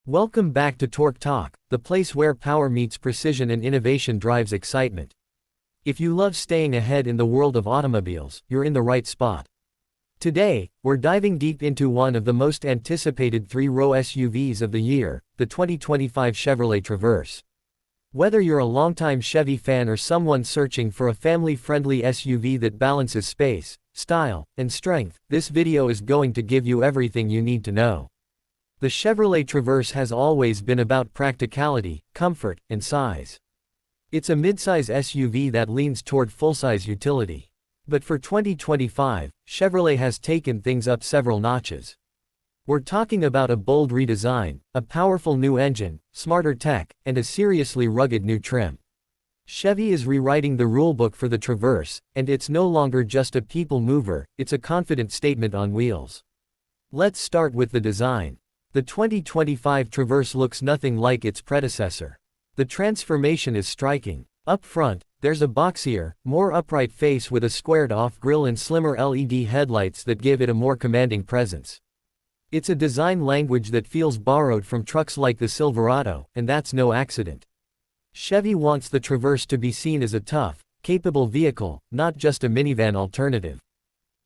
Welcome back to Torque Talk, the place where power meets precision and innovation drives excitement. If you love staying ahead in the world of automobiles, you're in the right spot. Today, we're diving deep into one of the most anticipated three-row SUVs of the year, the 2025 Chevrolet Traverse. Whether you're a longtime Chevy fan or someone searching for a family-friendly SUV that balances space, style, and strength, this video is going to give you everything you need to know. The Chevrolet Traverse has always been about practicality, comfort, and size. It's a midsize SUV that leans toward full-size utility. But for 2025, Chevrolet has taken things up several notches. We're talking about a bold redesign, a powerful new engine, smarter tech, and a seriously rugged new trim. Chevy is rewriting the rulebook for the Traverse, and it's no longer just a people mover, it's a confident statement on wheels. Let's start with the design. The 2025 Traverse looks nothing like its predecessor. The transformation is striking. Up front, there's a boxier, more upright face with a squared-off grille and slimmer LED headlights that give it a more commanding presence. It's a design language that feels borrowed from trucks like the Silverado, and that's no accident. Chevy wants the Traverse to be seen as a tough, capable vehicle, not just a minivan alternative.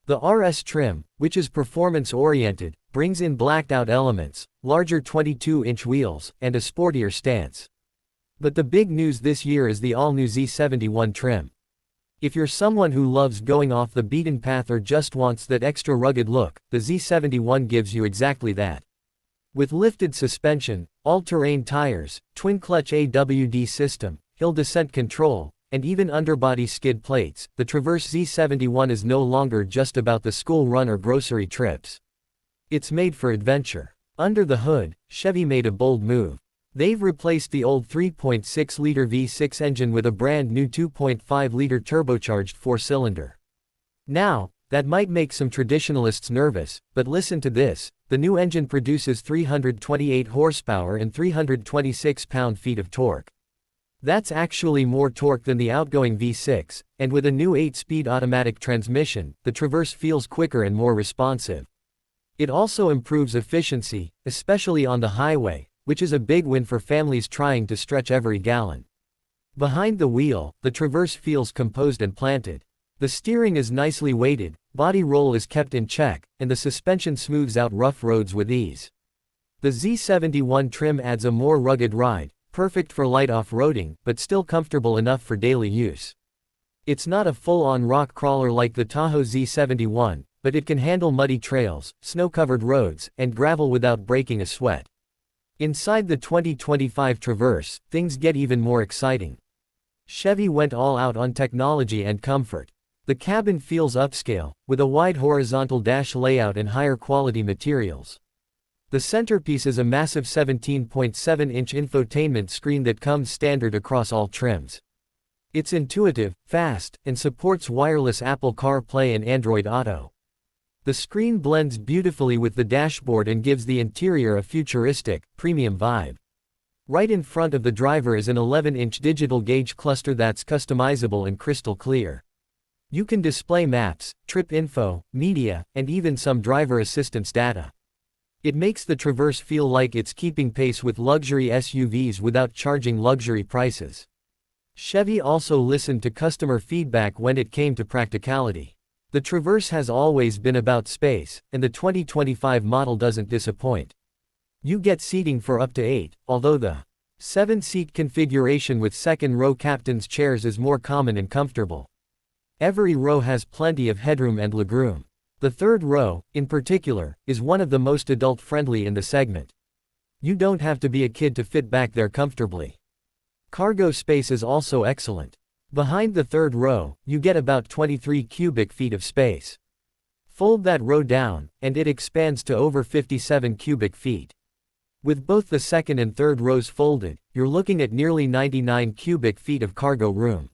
The RS trim, which is performance-oriented, brings in blacked-out elements, larger 22-inch wheels, and a sportier stance. But the big news this year is the all-new Z71 trim. If you're someone who loves going off the beaten path or just wants that extra rugged look, the Z71 gives you exactly that. With lifted suspension, all-terrain tires, twin-clutch AWD system, hill descent control, and even underbody skid plates, the Traverse Z71 is no longer just about the school run or grocery trips. It's made for adventure. Under the hood, Chevy made a bold move. They've replaced the old 3.6-liter V6 engine with a brand new 2.5-liter turbocharged four-cylinder. Now, that might make some traditionalists nervous, but listen to this, the new engine produces 328 horsepower and 326 pound-feet of torque. That's actually more torque than the outgoing V6, and with a new 8-speed automatic transmission, the Traverse feels quicker and more responsive. It also improves efficiency, especially on the highway, which is a big win for families trying to stretch every gallon. Behind the wheel, the Traverse feels composed and planted. The steering is nicely weighted, body roll is kept in check, and the suspension smooths out rough roads with ease. The Z71 trim adds a more rugged ride, perfect for light off-roading, but still comfortable enough for daily use. It's not a full-on rock crawler like the Tahoe Z71, but it can handle muddy trails, snow-covered roads, and gravel without breaking a sweat. Inside the 2025 Traverse, things get even more exciting. Chevy went all out on technology and comfort. The cabin feels upscale, with a wide horizontal dash layout and higher quality materials. The centerpiece is a massive 17.7-inch infotainment screen that comes standard across all trims. It's intuitive, fast, and supports wireless Apple CarPlay and Android Auto. The screen blends beautifully with the dashboard and gives the interior a futuristic, premium vibe. Right in front of the driver is an 11-inch digital gauge cluster that's customizable and crystal clear. You can display maps, trip info, media, and even some driver assistance data. It makes the Traverse feel like it's keeping pace with luxury SUVs without charging luxury prices. Chevy also listened to customer feedback when it came to practicality. The Traverse has always been about space, and the 2025 model doesn't disappoint. You get seating for up to 8, although the 7-seat configuration with second-row captain's chairs is more common and comfortable. Every row has plenty of headroom and legroom. The third row, in particular, is one of the most adult-friendly in the segment. You don't have to be a kid to fit back there comfortably. Cargo space is also excellent. Behind the third row, you get about 23 cubic feet of space. Fold that row down, and it expands to over 57 cubic feet. With both the second and third rows folded, you're looking at nearly 99 cubic feet of cargo room.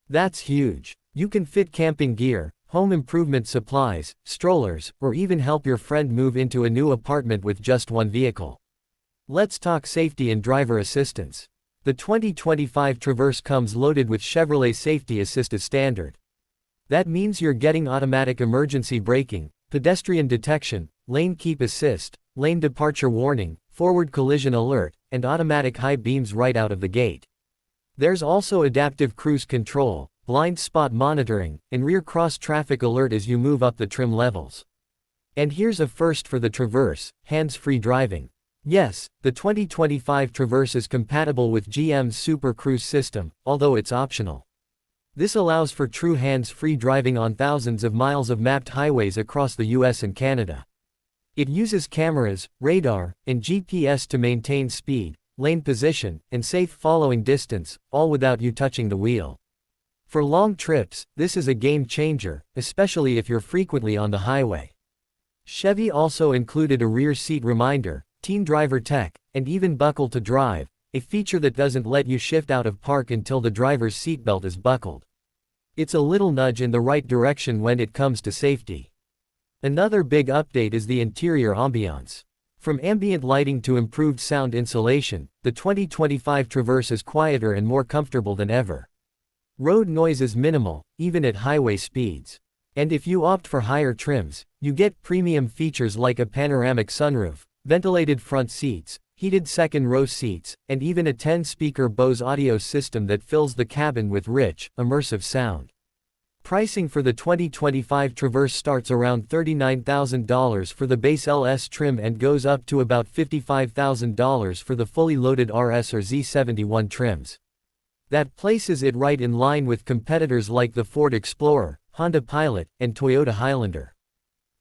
That's huge. You can fit camping gear, home improvement supplies, strollers, or even help your friend move into a new apartment with just one vehicle. Let's talk safety and driver assistance. The 2025 Traverse comes loaded with Chevrolet Safety Assist as standard. That means you're getting automatic emergency braking, pedestrian detection, lane keep assist, lane departure warning, forward collision alert, and automatic high beams right out of the gate. There's also adaptive cruise control, blind spot monitoring, and rear cross traffic alert as you move up the trim levels. And here's a first for the Traverse: hands-free driving. Yes, the 2025 Traverse is compatible with GM's Super Cruise system, although it's optional. This allows for true hands-free driving on thousands of miles of mapped highways across the US and Canada. It uses cameras, radar, and GPS to maintain speed, lane position, and safe following distance, all without you touching the wheel. For long trips, this is a game changer, especially if you're frequently on the highway. Chevy also included a rear seat reminder, teen driver tech, and even buckle to drive, a feature that doesn't let you shift out of park until the driver's seatbelt is buckled. It's a little nudge in the right direction when it comes to safety. Another big update is the interior ambiance. From ambient lighting to improved sound insulation, the 2025 Traverse is quieter and more comfortable than ever. Road noise is minimal, even at highway speeds. And if you opt for higher trims, you get premium features like a panoramic sunroof, ventilated front seats, heated second-row seats, and even a 10-speaker Bose audio system that fills the cabin with rich, immersive sound. Pricing for the 2025 Traverse starts around $39,000 for the base LS trim and goes up to about $55,000 for the fully loaded RS or Z71 trims. That places it right in line with competitors like the Ford Explorer, Honda Pilot, and Toyota Highlander.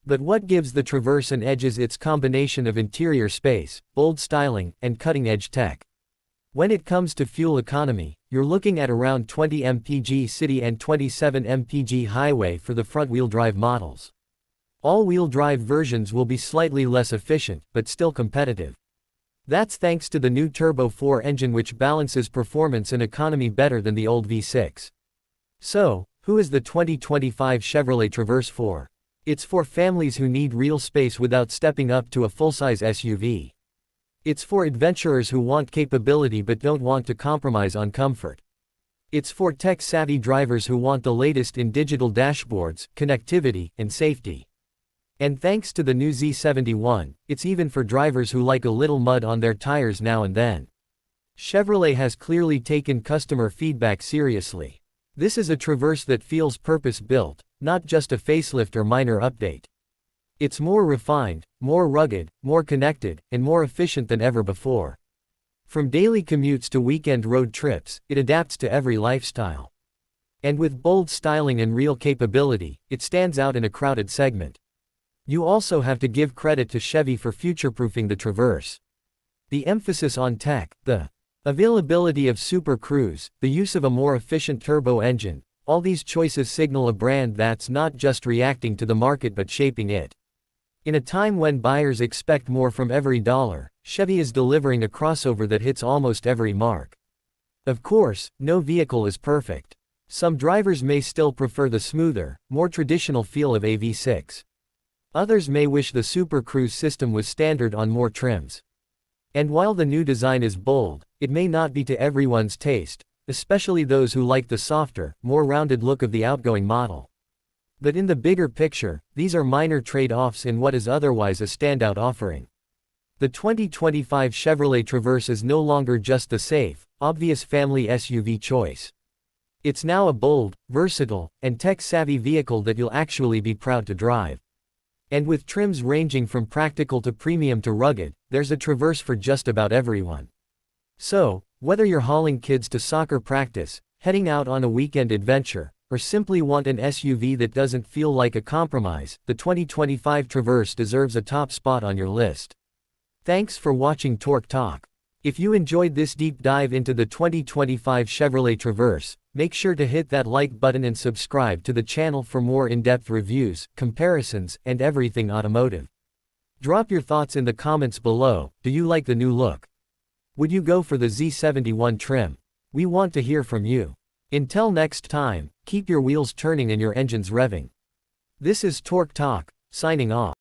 But what gives the Traverse an edge is its combination of interior space, bold styling, and cutting-edge tech. When it comes to fuel economy, you're looking at around 20 mpg city and 27 mpg highway for the front-wheel drive models. All-wheel drive versions will be slightly less efficient, but still competitive. That's thanks to the new Turbo 4 engine, which balances performance and economy better than the old V6. So, who is the 2025 Chevrolet Traverse for? It's for families who need real space without stepping up to a full-size SUV. It's for adventurers who want capability but don't want to compromise on comfort. It's for tech-savvy drivers who want the latest in digital dashboards, connectivity, and safety. And thanks to the new Z71, it's even for drivers who like a little mud on their tires now and then. Chevrolet has clearly taken customer feedback seriously. This is a Traverse that feels purpose-built, not just a facelift or minor update. It's more refined, more rugged, more connected, and more efficient than ever before. From daily commutes to weekend road trips, it adapts to every lifestyle. And with bold styling and real capability, it stands out in a crowded segment. You also have to give credit to Chevy for future-proofing the Traverse. The emphasis on tech, the availability of Super Cruise, the use of a more efficient turbo engine, all these choices signal a brand that's not just reacting to the market but shaping it. In a time when buyers expect more from every dollar, Chevy is delivering a crossover that hits almost every mark. Of course, no vehicle is perfect. Some drivers may still prefer the smoother, more traditional feel of a V6. Others may wish the Super Cruise system was standard on more trims. And while the new design is bold, it may not be to everyone's taste, especially those who like the softer, more rounded look of the outgoing model. But in the bigger picture, these are minor trade-offs in what is otherwise a standout offering. The 2025 Chevrolet Traverse is no longer just the safe, obvious family SUV choice. It's now a bold, versatile, and tech-savvy vehicle that you'll actually be proud to drive. And with trims ranging from practical to premium to rugged, there's a Traverse for just about everyone. So, whether you're hauling kids to soccer practice, heading out on a weekend adventure, or simply want an SUV that doesn't feel like a compromise, the 2025 Traverse deserves a top spot on your list. Thanks for watching Torque Talk. If you enjoyed this deep dive into the 2025 Chevrolet Traverse, make sure to hit that like button and subscribe to the channel for more in-depth reviews, comparisons, and everything automotive. Drop your thoughts in the comments below. Do you like the new look? Would you go for the Z71 trim? We want to hear from you. Until next time, keep your wheels turning and your engines revving. This is Torque Talk, signing off.